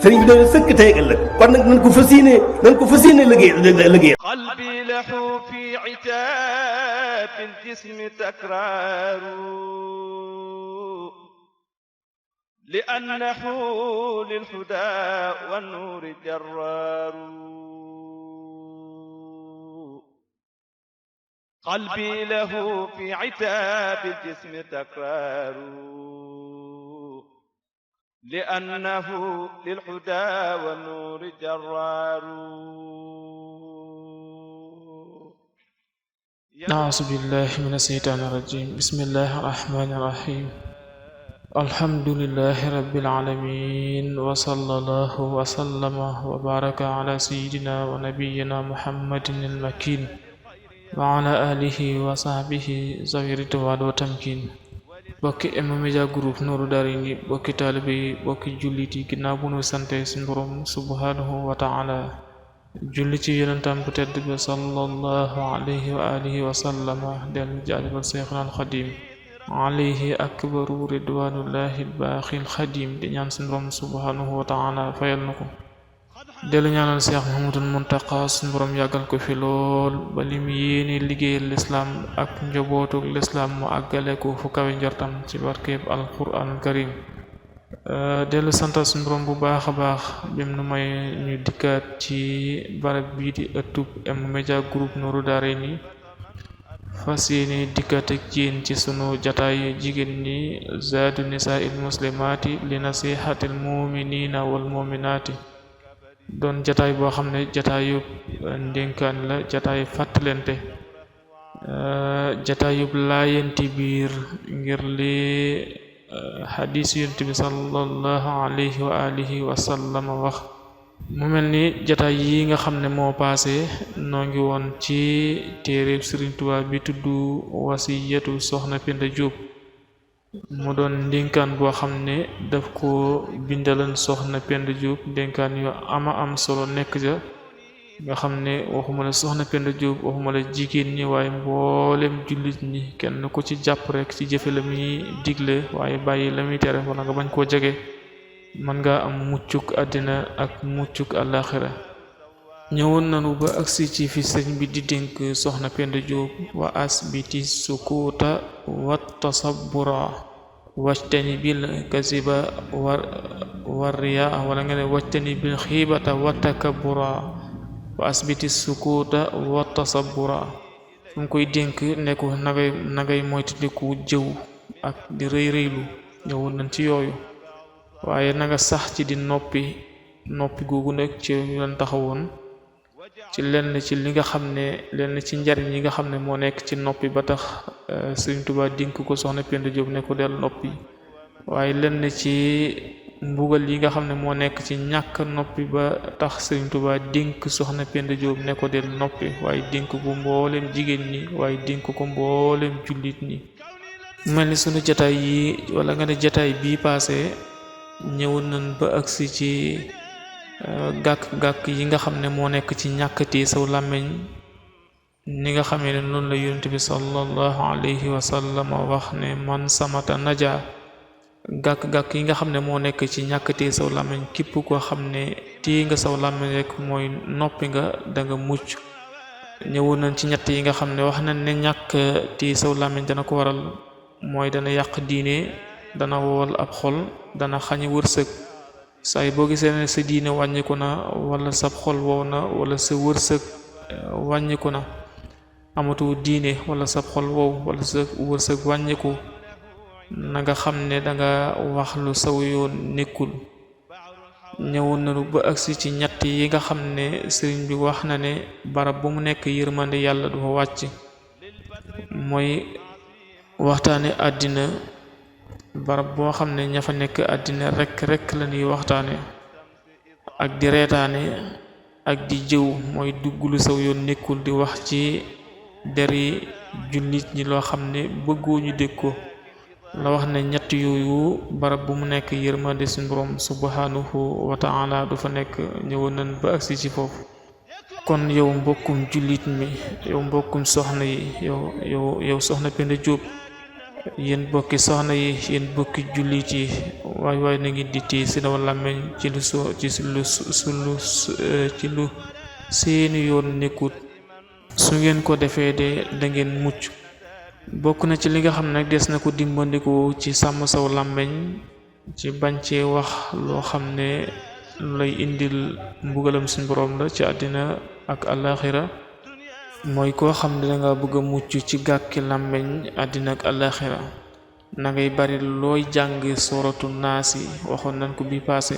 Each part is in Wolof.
sëriñ bi doon sëkk tey ak ëllëg kon nag nañ ko fas yéene liggéey qalbi lahu fi itaab al-jism takraaru li annahu lil hudaa wan nuuri jarraaru qalbi lahu fi itaab al-jism takraaru li annahu lil hudaa wan nuuri jarraaru. A'uuzu billaahi mina shaytaani rajiim. Bismillaahi rahmaani rahiim. Alhamdulillaahi rabbil aalamiin wa sallallaahu wa sallama wa baaraka alaa sayyidinaa wa nabiyyinaa Muhammadin al-makiin wa alaa aalihi wa sahbihi zawi ridwaan wa tamkiin. bokki M-Media Group Nourou Darayni, bokki taalibe yi, bokki jullit yi, ginnaaw bu nu sante suñu Boroom subhaanahu wa ta'aala, julli ci yonentam bu tedd bi sallallahu alayhi wa alihi wa sallama, dellu jaajëfal Seexuna al-Xadiim alayhi akbaru ridwaanullahi al-baaqil xadiim, di ñaan suñu Boroom subhaanahu wa ta'aala fayal na ko. dellu ñaanal Seex Muhammadul Muntaqa suñu Boroom yàggal ko fi lool ba lim yéene liggéeyal lislaam ak njabootu lislaam mu àggale ko fu kawe njortam ci barkeeb alquraanul karim. dellu santal suñu Boroom bu baax a baax bim nu may ñu dikkaat ci barab bii di ëttub M-Media Group Nourou Darayni, fas yéene dikkaat ak yéen ci sunu jataay jigéen ñi zaadu nisaa'il muslimaati li nasihatil mu'miniina wal mu'minaati, doon jataay boo xam ne jataayub ndénkaan la, jataay fàttalente, jataayub laayenti biir ngir li xadiis yonent bi sallallahu alayhi wa alihi wa sallam wax. mu mel ni jataay yi nga xam ne moo paase noo ngi woon ci téereb Sëriñ Tuubaa bi tudd wasiyatu soxna Penda Jóob, mu doon ndénkaan boo xam ne daf ko bindalan soxna Penda Jóob, ndénkaan yu ama am solo nekk ja, nga xam ne waxuma la soxna Penda Jóob, waxuma la jigéen ñi, waaye mboolem jullit ñi kenn ku ci jàpp rek ci jëfe la muy digle waaye bàyyi la muy tere wala nga bañ koo jege, mën nga am muccuk àddina ak muccuk àllaaxira. ñëwoon nanu ba agsi ci fi sëñ bi di dénk soxna Penda Jóob: wa asbiti sukuuta wa tasabbura wajtani bil kaziba war riyaa, wala nga ne wajtani bil xiibata wa takabbura. wa asbiti sukuuta wa tasabbura, fu mu koy dénk ne ko nagay moytandiku jëw ak di rëy rëylu. ñëwoon nañ ci yooyu, waaye nanga sax ci di noppi googu nag ci lan taxawoon ci lenn ci li nga xam ne lenn ci njariñ yi nga xam ne moo nekk ci noppi ba tax Sëriñ Tuubaa dénk ko soxna Penda Jóob ne ko del noppi, waaye lenn ci mbugal yi nga xam ne moo nekk ci ñàkk noppi ba tax Sëriñ Tuubaa dénk soxna Penda Jóob ne ko del noppi, waaye dénk ko mboolem jigéen ñi, waaye dénk ko mboolem jullit ñi. mel ni sunu jataay yi wala nga ne jataay bii paase ñëwoon nañ ba agsi ci gàkk-gàkk yi nga xam ne moo nekk ci ñàkkati saw làmmiñ, ni nga xamee ne noonu la yonent bi sallallahu alayhi wa sallam wax ne man samata naja. gàkk-gàkk yi nga xam ne moo nekk ci ñàkkati saw làmmiñ, képp koo xam ne téye nga saw làmmiñ rek mooy noppi nga, da nga mucc. ñëwoon nañ ci ñett yi nga xam ne wax nañ ne ñàkk téye saw làmmiñ dana ko waral, mooy dana yàq diine, dana wowal ab xol, dana xañ wërsëg. saay boo gisee ne sa diine wàññiku na, wala sab xol wow na, wala sa wërsëg wàññiku na, amatu diine wala sab xol wow wala sa wërsëg wàññiku, na nga xam ne danga wax lu saw yoon nekkul. ñëwoon nañu ba agsi ci ñett yi nga xam ne sëriñ bi wax na ne barab bu mu nekk yërmande yàlla du fa wàcc, mooy waxtaane àddina. barab boo xam ne ña fa nekk àddina rek la ñuy waxtaane, ak di reetaane ak di jëw, mooy dugg lu saw yoon nekkul, di wax ci deri jullit ñi loo xam ne bëggoo ñu dégg ko. la wax ne ñett yooyu barab bu mu nekk yërmande suñu Boroom subhanahu wa ta'ala du fa nekk. ñëwoon nañ ba agsi ci foofu. kon yow mbokkum jullit mi, yow mbokkum soxna yi, yow soxna Penda Jóob, yéen bokki soxna yi, yéen bokki jullit yi, waaye na ngeen di téye seen làmmiñ ci lu seeni yoon nekkut. su ngeen ko defee de da ngeen mucc. bokk na ci li nga xam ne nag des na ko dimbandikoo ci sàmm saw làmmiñ ci bañ cee wax loo xam ne lay indil mbugalam suñ boroom la ci àddina ak alaxira mooy koo xam ne danga bëgg a mucc ci gàkki làmmiñ àddina ak alaxira na ngay bari looy jàng suratul naasi waxoon nañ ko bii paase.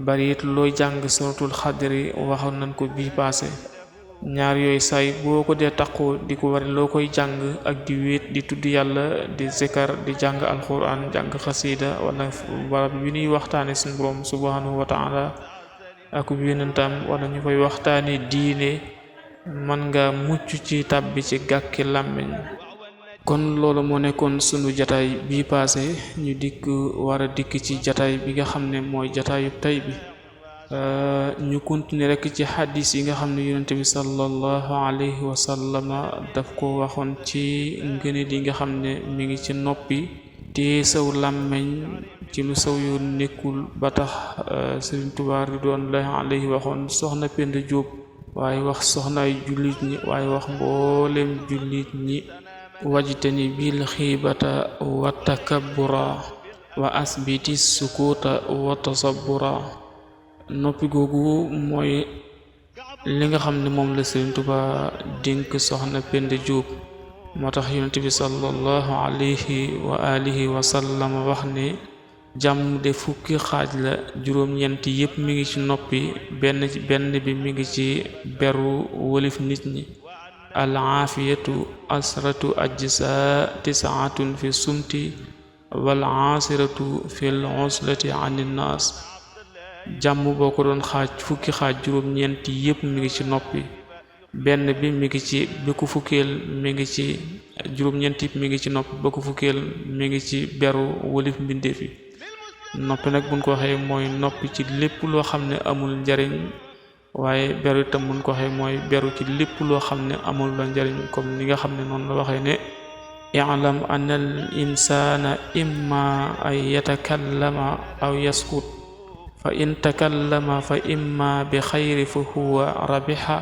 bari it looy jàng suratul xadri waxoon nañ ko bii paase. ñaar yooyu say boo ko dee taqoo di ko wari loo koy jàng ak di wéet di tudd yàlla di zikar di jàng alquran jàng xasida wala barab bi ñuy waxtaane suñu borom subhanahu wa taala ak yonentam wala ñu koy waxtaane diine man nga mucc ci tàbbi ci gàkki làmmiñ. kon loolu moo nekkoon sunu jataay bii paase ñu war a dikk ci jataay bi nga xam ne mooy jataayu tey bi. ñu continuer rek ci xadis yi nga xam ne yonente bi sallallahu alayhi wa sallama daf ko waxoon ci ngëneel yi nga xam ne mi ngi ci noppi te saw làmmeñ ci lu saw yoon nekkul ba tax Sëriñ Tuubaa ridwanullahi alayhi waxoon soxna Penda Jóob waaye wax soxnaay jullit ñi waaye wax mboolem jullit ñi wajtani bil xiibata wa takabbura wa asbiti sukuta wa tasabbura. noppi googu mooy li nga xam ne moom la Sëriñ Tuubaa dénk soxna Penda Jóob moo tax yonent bi sallallahu alayhi wa alihi wa sallam wax ne jàmm de fukki xaaj la juróom-ñeent yépp mi ngi ci noppi benn bi mi ngi ci beru wolif nit ñi. al aafiyatu asratu ajsa tisaatun fi sumti wal aasiratu fil uslati anin naas. jàmm boo ko doon xaaj fukki xaaj juróom-ñeent yépp mi ngi ci noppi benn bi mi ngi ci bi ko fukkeel mi ngi ci juróom-ñeent yépp mi ngi ci noppi ba ko fukkeel mi ngi ci beru wolif mbindeef yi. noppi nag buñ ko waxee mooy noppi ci lépp loo xam ne amul njariñ waaye beru itam buñ ko waxee mooy beru ci lépp loo xam ne amul la njariñ comme ni nga xam ne noonu la waxee ne i'lam anna al insana imma ay yatakallama aw yaskut fa in takallama fa imma bi xayri fa huwa rabiha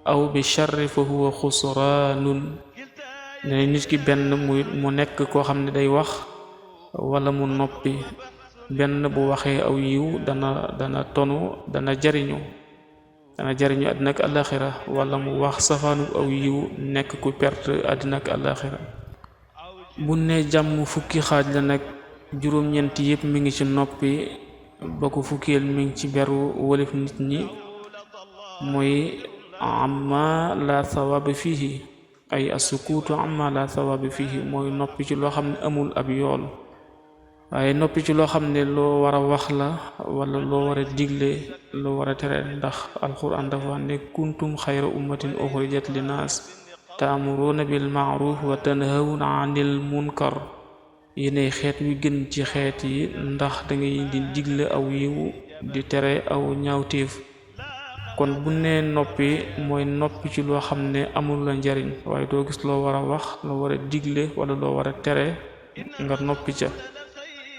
aw bi sharri fa huwa xusraanun. ne nit ki benn mu nekk koo xam ne day wax wala mu noppi benn bu waxee aw yiw dana tonu dana jariñu àddina ak alaxira wala mu wax safaanu aw yiw nekk ku perte àddina ak alaxira. bu ne jàmm fukki xaaj la nag juróom-ñeent yépp mi ngi ci noppi ba ko fukkeel mi ngi ci beru wolif nit ñi mooy amma la sawaaba fihi ay asukuutu amma la sawaaba fihi mooy noppi ci loo xam ne amul ab yool waaye noppi ci loo xam ne loo war a wax la wala loo war a digle loo war a tere ndax alquran dafa ne kuntum xayra ummatin uxrijat linnaas ta'muruna bil ma'ruf wa tanhawna 'anil munkar. yéenay xeet wi gën ci xeet yi ndax dangay di digle aw yiw di tere aw ñaawteef. kon bu nee noppi mooy noppi ci loo xam ne amul la njariñ waaye doo gis loo war a wax loo war a digle wala loo war a tere nga noppi ca.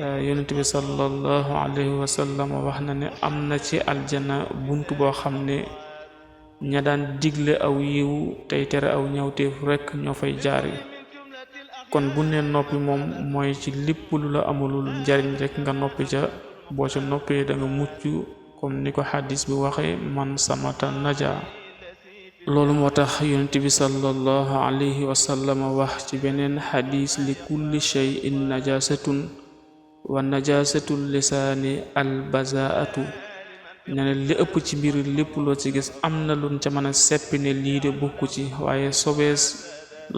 yonent bi sallallahu alayhi wa sallam wax na ne am na ci aljana bunt boo xam ne ña daan digle aw yiw tey tere aw ñaawteef rekk ñoo fay jaari. kon bu ne noppi moom mooy ci lépp lu la amulul njariñ rek nga noppi ca boo ca noppee da nga mucc comme ni ko xadis bi waxe man samata naja. loolu moo tax yonent bi sallallahu alayhi wa sallam wax ci beneen xadis li kulli shay'in najasatun wa najasatul lisaani albazaatu. ne li ëpp ci mbir lépp loo ci gis am na luñ ca mën a seppi ne lii de bokku ci waaye sobees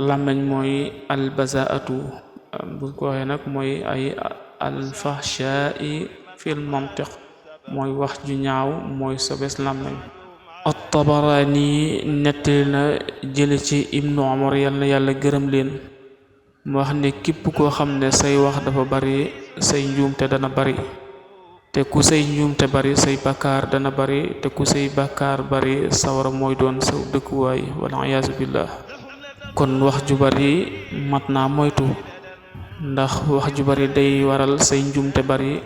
làmmeñ mooy albazaatu. bu ko waxee nag mooy ay alfahshaa'i fil mantiq mooy wax ju ñaaw mooy sobees làmmeñ. at-Tabarani nettali na jële ci ibnu Umar yàlla gërëm leen mu wax ne képp koo xam ne say wax dafa bari say njuumte dana bari te ku say njuumte bari say bakkaar dana bari te ku say bakkaar bari sawara mooy doon saw dëkkuwaay wal iyaazu billah. kon wax ju bari mat naa moytu ndax wax ju bari day waral say njuumte bari,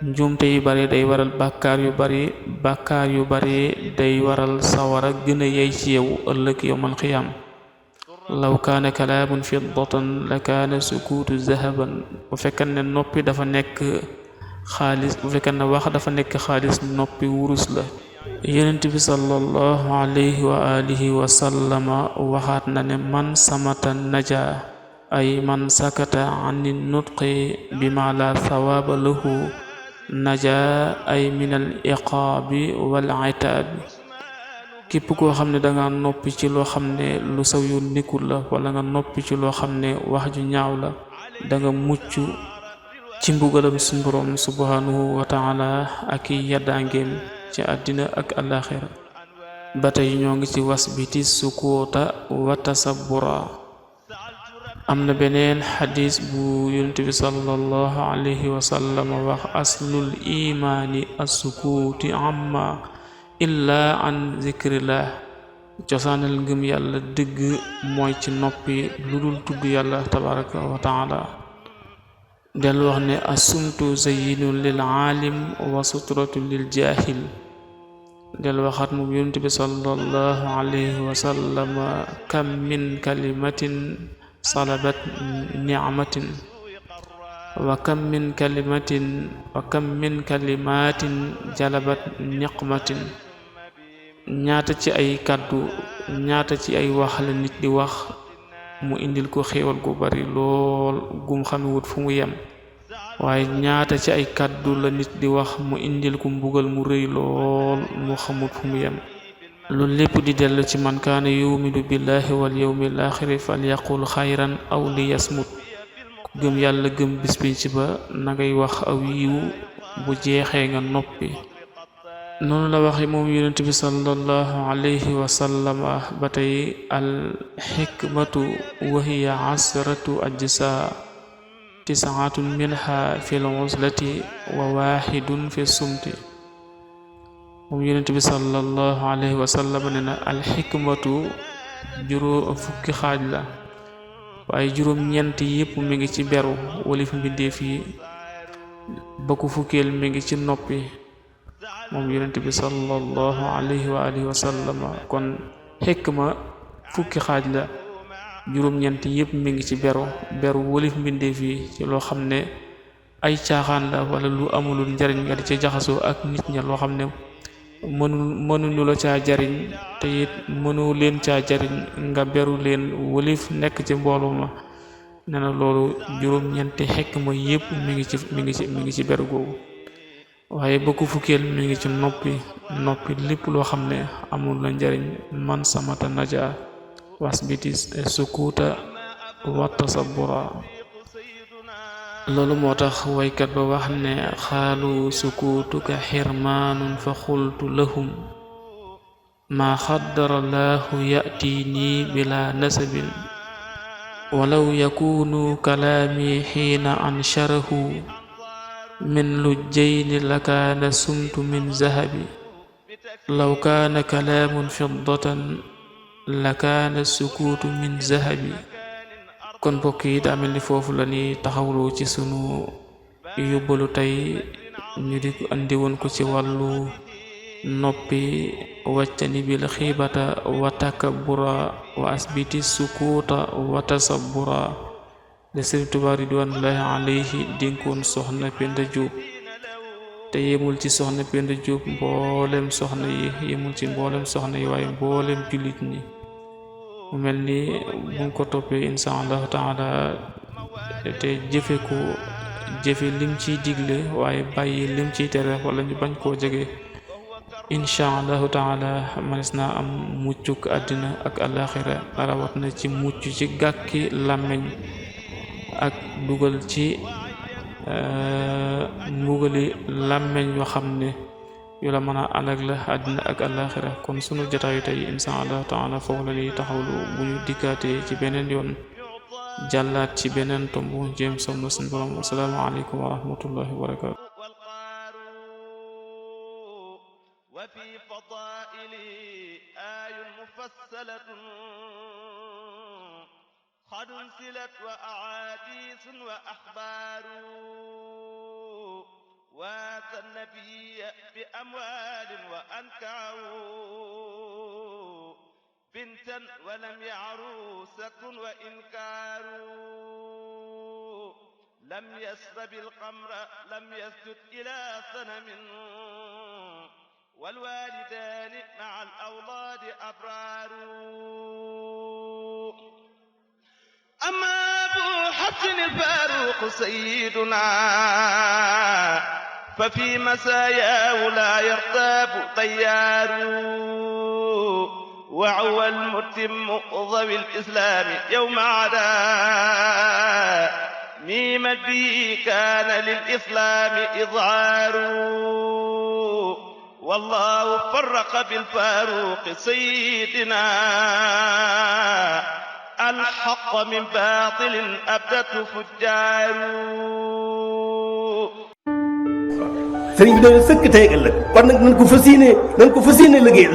njuumte yu bari day waral bàkkaar yu bari, bàkkaar yu bari day waral sawara gën a yey ci yow ëllëg yawmal qiyaam. law kaana kalaamun fiddatan la kaana sukuutu zahaban. bu fekkee ne noppi dafa nekk xaalis, bu fekkee ne wax dafa nekk xaalis, noppi wurus la. yonent bi sallallahu alayhi wa alihi wa sallama waxaat na ne man samata naja, ay man sakata ani nutqi bima la sawaaba lahu naja, ay min al iqaabi wal itaabi. képp koo xam ne danga noppi ci loo xam ne lu saw yoon nekkul la, wala nga noppi ci loo xam ne wax ju ñaaw la, danga mucc ci mbugalam suñu Boroom subhanahu wa taala ak i yaddaangeem ci àddina ak alaxira. ba tey ñoo ngi ci wasbiti sukuuta wa tasabbura. am na beneen xadis bu yonent bi sallallahu alayhi wa sallam wax aslul imaani assukuuti amma illa an zikrillah. cosaanal ngëm yàlla dëgg mooy ci noppi lu dul tudd yàlla tabaraka wa taala. del wax ne assumtu zayyinun lil aalim wa sutratu lil jaahil. del waxaat moom yonent bi sallallahu alayhi wa sallam kam min kalimatin salabat ni'matin wa kam min kalimatin jalabat niqmatin. ñaata ci ay kàddu, ñaata ci ay wax la nit di wax mu indil ko xéewal gu bari lool gum xamewut fu mu yem, waaye ñaata ci ay kàddu la nit di wax mu indil ko mbugal mu rëy lool mu xamut fu mu yem. loolu lépp di dellu ci man kaana yuminu billahi wal yawmil axiri falyaqul xayran aw liyasmut. gëm yàlla gëm bis bi ci ba na ngay wax aw yiw, bu jeexee nga noppi. noonu la waxe moom yonent bi sallallahu alayhi wa sallama ba tey al xikmatu wa hiya asratu ajsa, tisaatun minha fi l uzlati wa waxidun fi sumti. moom yonent bi sallallahu alayhi wa sallam ne na al xikmatu juróom fukki xaaj la, waaye juróom-ñeent yépp mi ngi ci beru walif mbindeef yi, ba ku fukkeel mi ngi ci noppi. moom yonent bi sallallahu alayhi wa alihi wa sallam kon xikma fukki xaaj la, juróom-ñeent yépp mi ngi ci beru walif mbindeef yi ci loo xam ne ay caaxaan la wala lu amulul njariñ nga di ca jaxasoo ak nit ña, loo xam ne mënuñu la caa jariñ te it mënu leen caa jariñ nga beru leen walif nekk ci mbooloo ma. nee na loolu juróom-ñeenti xikma yépp mi ngi ci beru googu. waaye ba ku fukkeel mi ngi ci noppi lépp loo xam ne amul la njariñ. man samata naja wasbiti sukuuta wa tasabbura. loolu moo tax waykat ba wax ne xaalu sukuutuka xirmaanun fa xultu lahum maa xaddara laahu ya'tiini bila nasabin walaw yakunu kalaami xiina ansharahu min lujjayni lakaana sumtu min zahabi law kaana kalaamun fiddatan lakaana sukuutu min zahabi. kon mbokk yi daa mel ni foofu la ni taxawlu ci sunu yóbbalu tey ñu di ko andi woon ko ci wàllu noppi. waccani bil xiibata wa takabbura wa asbiti sukuuta wa tasabbura de Sëriñ Tuubaa ridwanullahi alayhi dénkoon soxna Penda Jóob te yemul ci soxna Penda Jóob mboolem soxna yi, yemul ci mboolem soxna yi waaye mboolem jullit ñi. mu mel ni buñ ko toppee insha allahu taala te jëfe lim ciy digle waaye bàyyi lim ciy tere wala ñu bañ koo jege, insha allahu taala manes naa am muccuk àddina ak alaxira, rawat na ci mucc ci gàkki làmmeñ ak dugal ci mbugali làmmeñ yoo xam ne yu la mën a alag la àddina ak alaxira. kon sunu jotaayu tey insha allahu taala foofu la ñuy taxawlu, bu ñu dikkaatee ci beneen yoon jàllaat ci beneen tomb jéem somna suñu borom. wasalaamu aleykum wa rahmatullahi wa barakatu. wa fi fadaili ayun mufassalatun قد انزلت وأحاديث وأخبار واتى النبي بأموال وأنكروا بنتا ولم يعروسة وإنكار لم يشرب الخمر لم يسجد إلى صنم والوالدان مع الأولاد أبرار أما أبو حفص الفاروق سيدنا ففي مساياه لا يرتاب طيار وعوى المتم ذوي الإسلام يوم عدا ميم به كان للإسلام إظهار والله فرق بالفاروق سيدنا الحق من باطل أبدته فجار sëriñ bi doon sëkk tey ëllëg kon nag nañ ko fas yéene liggéey